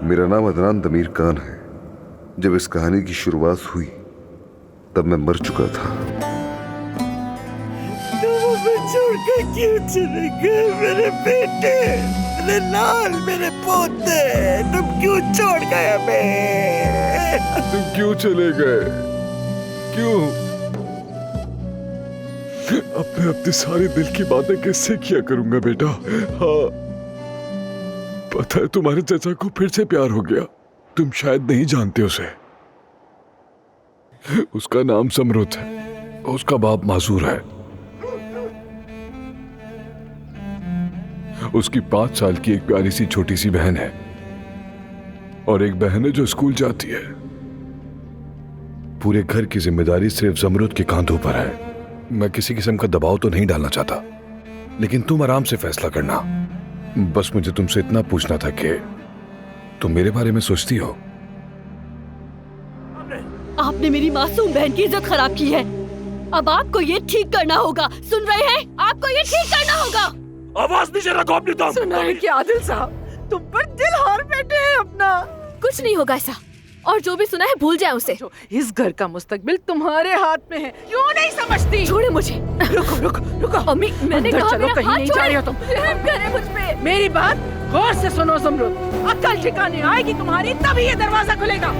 मेरा नाम अदनान दमीर खान है। जब इस कहानी की शुरुआत हुई तब मैं मर चुका था। तुम हमें छोड़कर क्यों चले गए मेरे बेटे, मेरे लाल, मेरे पोते? तुम क्यों छोड़ गए हमें? तुम क्यों चले गए? क्यों? अब मैं अपने सारे दिल की बातें किससे किया करूंगा बेटा? हाँ, पता है तुम्हारे चाचा को फिर से प्यार हो गया। तुम शायद नहीं जानते उसे। उसका नाम समरुत है। उसका बाप मासूर है। उसकी 5 साल की एक प्यारी सी छोटी सी बहन है और एक बहन है जो स्कूल जाती है। पूरे घर की जिम्मेदारी सिर्फ समरुत के कांधों पर है। मैं किसी किस्म का दबाव तो नहीं डालना चाहता, लेकिन तुम आराम से फैसला करना। बस मुझे तुमसे इतना पूछना था कि तुम मेरे बारे में सोचती हो? आपने मेरी मासूम बहन की इज्जत खराब की है। अब आपको ये ठीक करना होगा। सुन रहे हैं? आपको ये ठीक करना होगा। आवाज नीचे रखो अपनी। तुम सुना है कि आदिल साहब तुम पर दिल हार बैठे हैं अपना। कुछ नहीं होगा ऐसा, और जो भी सुना है भूल जाए उसे। इस घर का मुस्तकबिल तुम्हारे हाथ में है, क्यों नहीं समझती? छोड़े मुझे। रुको रुको रुको अम्मी, मैंने अंदर कहा चलो, मेरा कहीं हाथ नहीं जा रही हो छोड़े। तुम। रहम करे मुझ पे। मेरी बात गौर से सुनो ज़मरुद, अक्ल ठिकाने आएगी तुम्हारी तभी ये दरवाजा खुलेगा।